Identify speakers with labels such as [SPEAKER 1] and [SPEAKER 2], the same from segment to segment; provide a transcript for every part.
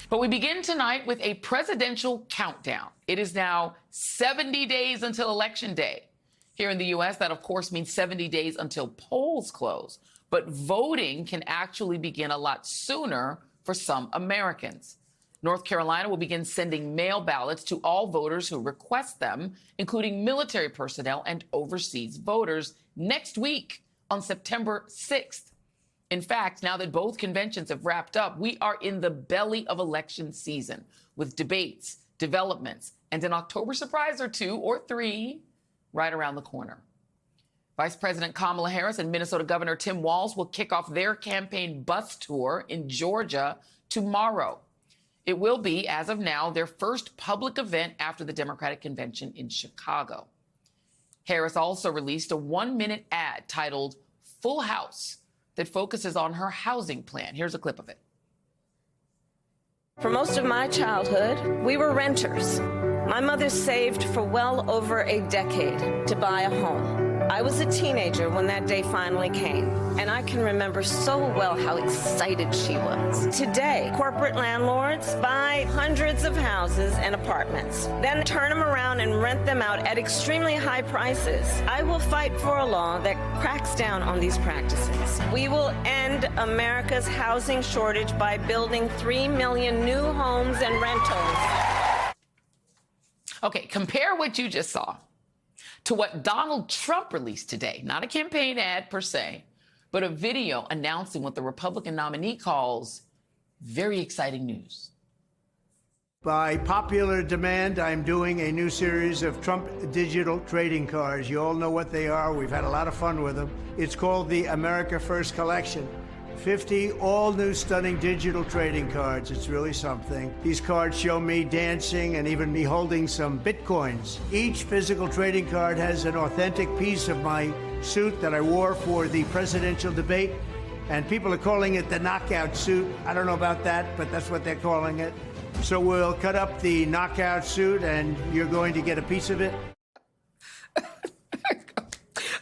[SPEAKER 1] But we begin tonight with a presidential countdown. It is now 70 days until Election Day. Here in the U.S., that, of course, means 70 days until polls close. But voting can actually begin a lot sooner for some Americans. North Carolina will begin sending mail ballots to all voters who request them, including military personnel and overseas voters, next week on September 6th. In fact, now that both conventions have wrapped up, we are in the belly of election season with debates, developments, and an October surprise or two or three right around the corner. Vice President Kamala Harris and Minnesota Governor Tim Walz will kick off their campaign bus tour in Georgia tomorrow. It will be, as of now, their first public event after the Democratic Convention in Chicago. Harris also released a 1-minute ad titled Full House that focuses on her housing plan. Here's a clip of it.
[SPEAKER 2] For most of my childhood, we were renters. My mother saved for well over a decade to buy a home. I was a teenager when that day finally came, and I can remember so well how excited she was. Today, corporate landlords buy hundreds of houses and apartments, then turn them around and rent them out at extremely high prices. I will fight for a law that cracks down on these practices. We will end America's housing shortage by building 3 million new homes and rentals.
[SPEAKER 1] Okay, compare what you just saw to what Donald Trump released today. Not a campaign ad per se, but a video announcing what the Republican nominee calls very exciting news.
[SPEAKER 3] By popular demand, I'm doing a new series of Trump digital trading cards. You all know what they are. We've had a lot of fun with them. It's called the America First Collection. 50 all-new stunning digital trading cards. It's really something. These cards show me dancing and even me holding some bitcoins. Each physical trading card has an authentic piece of my suit that I wore for the presidential debate, and people are calling it the knockout suit. I don't know about that, but that's what they're calling it. So we'll cut up the knockout suit, and you're going to get a piece of it.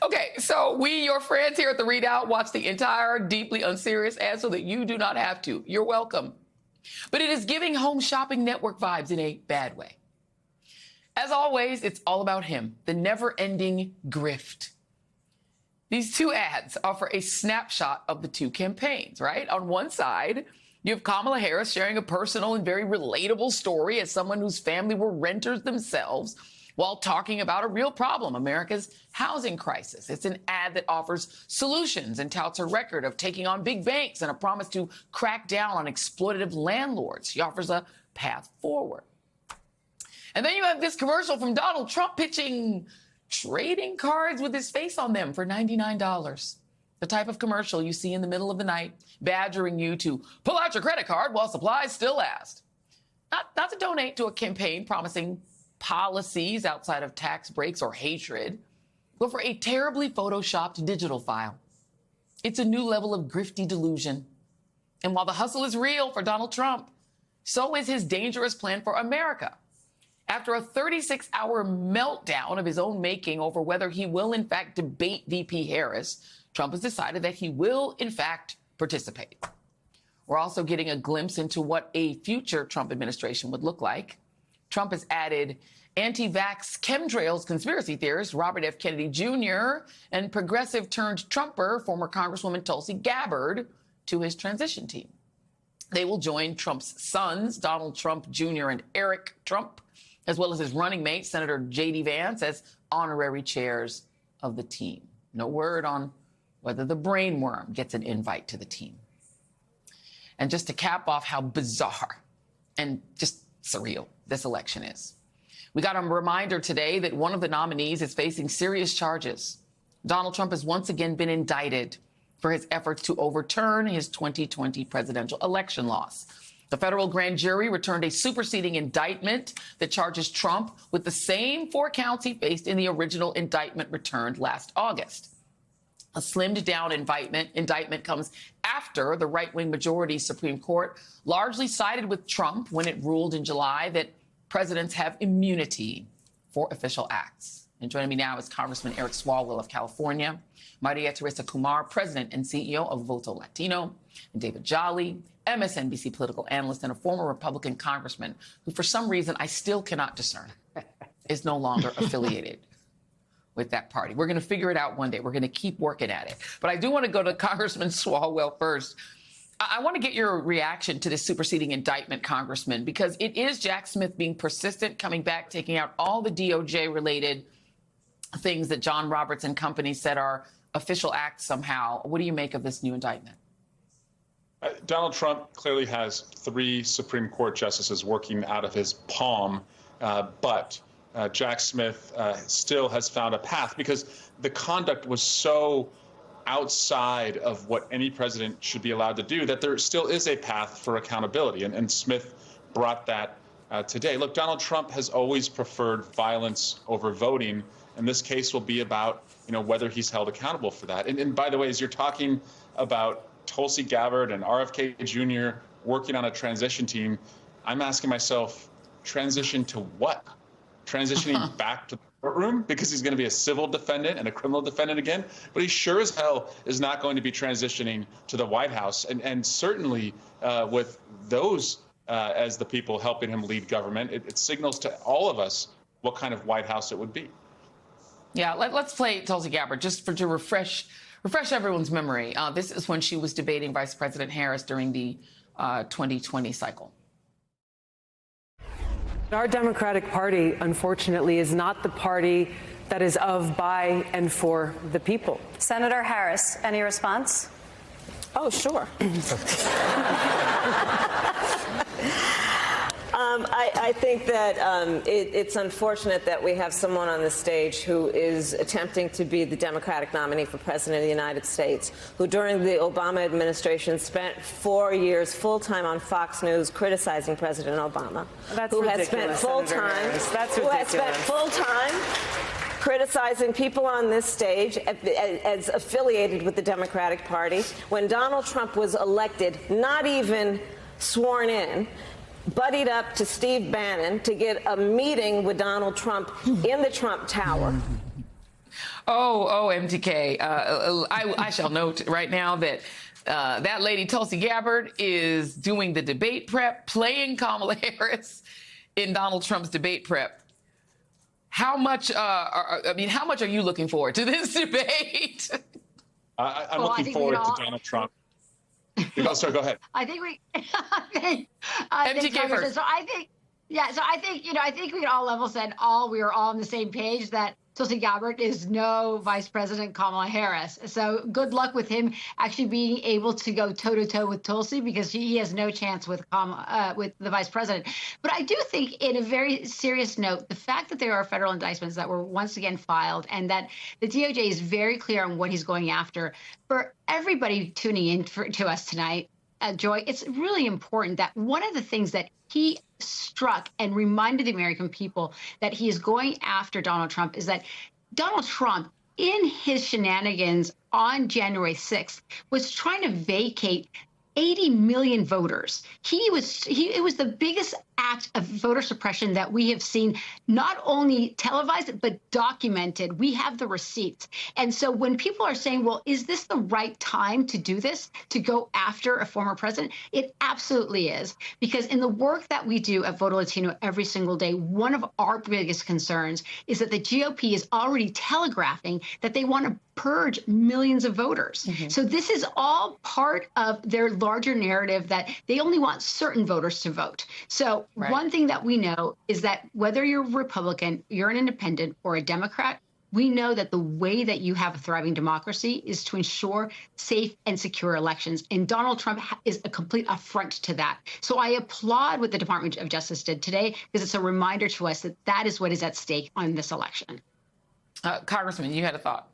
[SPEAKER 1] Okay, so we, your friends here at The Readout, watch the entire deeply unserious ad so that you do not have to. You're welcome. But it is giving Home Shopping Network vibes in a bad way. As always, it's all about him, the never-ending grift. These two ads offer a snapshot of the two campaigns, right? On one side, you have Kamala Harris sharing a personal and very relatable story as someone whose family were renters themselves, while talking about a real problem, America's housing crisis. It's an ad that offers solutions and touts her record of taking on big banks and a promise to crack down on exploitative landlords. She offers a path forward. And then you have this commercial from Donald Trump pitching trading cards with his face on them for $99. The type of commercial you see in the middle of the night, badgering you to pull out your credit card while supplies still last. Not to donate to a campaign promising policies outside of tax breaks or hatred, but for a terribly photoshopped digital file. It's a new level of grifty delusion. And while the hustle is real for Donald Trump, so is his dangerous plan for America. After a 36-hour meltdown of his own making over whether he will, in fact, debate VP Harris, Trump has decided that he will, in fact, participate. We're also getting a glimpse into what a future Trump administration would look like. Trump has added anti-vax chemtrails conspiracy theorist Robert F. Kennedy Jr. and progressive-turned-Trumper former Congresswoman Tulsi Gabbard to his transition team. They will join Trump's sons, Donald Trump Jr. and Eric Trump, as well as his running mate, Senator J.D. Vance, as honorary chairs of the team. No word on whether the brainworm gets an invite to the team. And just to cap off how bizarre and just surreal this election is, we got a reminder today that one of the nominees is facing serious charges. Donald Trump has once again been indicted for his efforts to overturn his 2020 presidential election loss. The federal grand jury returned a superseding indictment that charges Trump with the same 4 counts he faced in the original indictment returned last August. A slimmed-down indictment comes after the right-wing majority Supreme Court largely sided with Trump when it ruled in July that presidents have immunity for official acts. And joining me now is Congressman Eric Swalwell of California, Maria Teresa Kumar, President and CEO of Voto Latino, and David Jolly, MSNBC political analyst and a former Republican congressman who, for some reason, I still cannot discern, is no longer affiliated with that party. We're going to figure it out one day. We're going to keep working at it. But I do want to go to Congressman Swalwell first. I want to get your reaction to this superseding indictment, Congressman, because it is Jack Smith being persistent, coming back, taking out all the DOJ-related things that John Roberts and company said are official acts somehow. What do you make of this new indictment?
[SPEAKER 4] Donald Trump clearly has 3 Supreme Court justices working out of his palm, but Jack Smith still has found a path because the conduct was so outside of what any president should be allowed to do that there still is a path for accountability. And Smith brought that today. Look, Donald Trump has always preferred violence over voting, and this case will be about, whether he's held accountable for that. And by the way, as you're talking about Tulsi Gabbard and RFK Jr. working on a transition team, I'm asking myself, transition to what? Transitioning back to the courtroom because he's going to be a civil defendant and a criminal defendant again? But he sure as hell is not going to be transitioning to the White House. And certainly with those as the people helping him lead government, it signals to all of us what kind of White House it would be. Yeah,
[SPEAKER 1] let's play Tulsi Gabbard just to refresh everyone's memory. This is when she was debating Vice President Harris during the 2020 cycle.
[SPEAKER 5] Our Democratic Party, unfortunately, is not the party that is of, by, and for the people.
[SPEAKER 6] Senator Harris, any response?
[SPEAKER 2] Oh, sure. I think that it's unfortunate that we have someone on the stage who is attempting to be the Democratic nominee for President of the United States, who during the Obama administration spent 4 years full-time on Fox News criticizing President Obama.
[SPEAKER 5] That's ridiculous,
[SPEAKER 2] who has spent full-time criticizing people on this stage as affiliated with the Democratic Party. When Donald Trump was elected, not even sworn in, buddied up to Steve Bannon to get a meeting with Donald Trump in the Trump Tower.
[SPEAKER 1] MTK. I shall note right now that that lady Tulsi Gabbard is doing the debate prep, playing Kamala Harris in Donald Trump's debate prep. How much? How much are you looking forward to this debate?
[SPEAKER 4] I'm looking forward to Donald Trump. Sorry, go ahead.
[SPEAKER 7] I think
[SPEAKER 1] MTK first.
[SPEAKER 7] So I think we can all level set. We are all on the same page that Tulsi Gabbard is no Vice President Kamala Harris. So good luck with him actually being able to go toe-to-toe with Tulsi, because he has no chance with the Vice President. But I do think, in a very serious note, the fact that there are federal indictments that were once again filed and that the DOJ is very clear on what he's going after, for everybody tuning in to us tonight, Joy, it's really important that one of the things that he struck and reminded the American people that he is going after Donald Trump is that Donald Trump, in his shenanigans on January 6th, was trying to vacate 80 million voters. It was the biggest act of voter suppression that we have seen, not only televised, but documented. We have the receipts. And so when people are saying, well, is this the right time to do this, to go after a former president? It absolutely is. Because in the work that we do at Voto Latino every single day, one of our biggest concerns is that the GOP is already telegraphing that they want to purge millions of voters. Mm-hmm. So this is all part of their larger narrative that they only want certain voters to vote. So one thing that we know is that whether you're a Republican, you're an independent, or a Democrat, we know that the way that you have a thriving democracy is to ensure safe and secure elections. And Donald Trump is a complete affront to that. So I applaud what the Department of Justice did today, because it's a reminder to us that that is what is at stake on this election.
[SPEAKER 1] Congressman, you had a thought.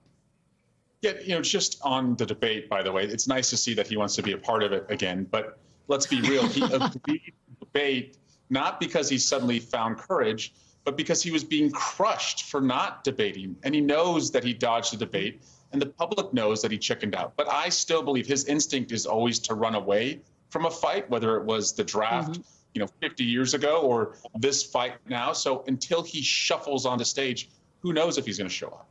[SPEAKER 4] Yeah, just on the debate, by the way, it's nice to see that he wants to be a part of it again. But let's be real. He agreed to debate not because he suddenly found courage, but because he was being crushed for not debating. And he knows that he dodged the debate, and the public knows that he chickened out. But I still believe his instinct is always to run away from a fight, whether it was the draft, 50 years ago, or this fight now. So until he shuffles on the stage, who knows if he's going to show up?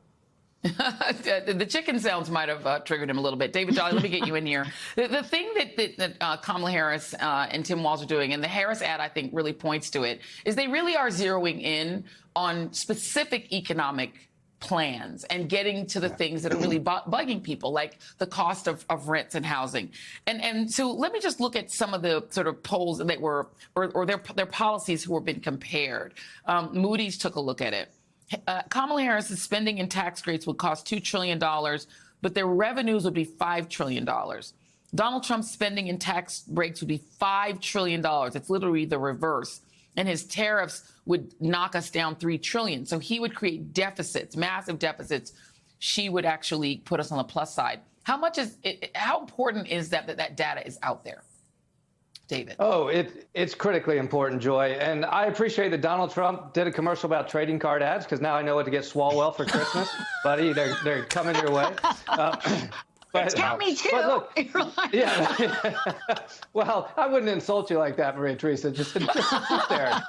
[SPEAKER 1] The chicken sounds might have triggered him a little bit. David Jolly, let me get you in here. The thing that Kamala Harris and Tim Walz are doing, and the Harris ad, I think, really points to it, is they really are zeroing in on specific economic plans and getting to the things that are really bugging people, like the cost of rents and housing. And so let me just look at some of the sort of polls that were, or their policies who have been compared. Moody's took a look at it. Kamala Harris's spending and tax rates would cost $2 trillion, but their revenues would be $5 trillion. Donald Trump's spending and tax breaks would be $5 trillion. It's literally the reverse. And his tariffs would knock us down $3 trillion. So he would create deficits, massive deficits. She would actually put us on the plus side. How important is that data is out there? David.
[SPEAKER 8] Oh, it's critically important, Joy. And I appreciate that Donald Trump did a commercial about trading card ads, because now I know what to get Swalwell for Christmas. Buddy, they're coming your way.
[SPEAKER 7] Count me too.
[SPEAKER 8] But look, yeah. Well, I wouldn't insult you like that, Maria Teresa. Just sit there.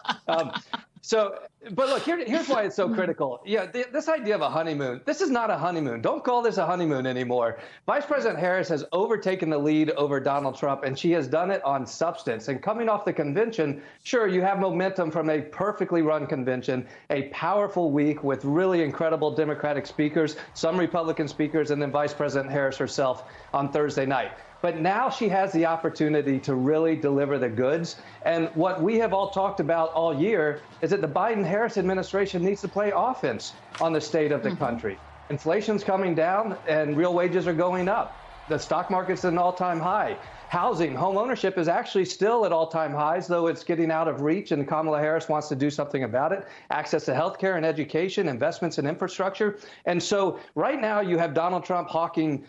[SPEAKER 8] But look, here's why it's so critical. Yeah, this idea of a honeymoon, this is not a honeymoon. Don't call this a honeymoon anymore. Vice President Harris has overtaken the lead over Donald Trump, and she has done it on substance. And coming off the convention, sure, you have momentum from a perfectly run convention, a powerful week with really incredible Democratic speakers, some Republican speakers, and then Vice President Harris herself on Thursday night. But now she has the opportunity to really deliver the goods. And what we have all talked about all year is that the Biden-Harris administration needs to play offense on the state of the country. Inflation's coming down and real wages are going up. The stock market's at an all-time high. Housing, home ownership is actually still at all-time highs, though it's getting out of reach, and Kamala Harris wants to do something about it. Access to health care and education, investments in infrastructure. And so right now you have Donald Trump hawking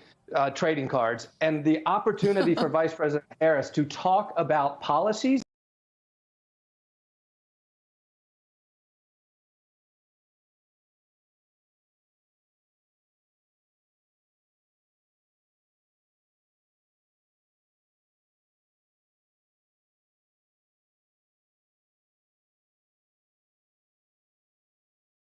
[SPEAKER 8] trading cards, and the opportunity for Vice President Harris to talk about policies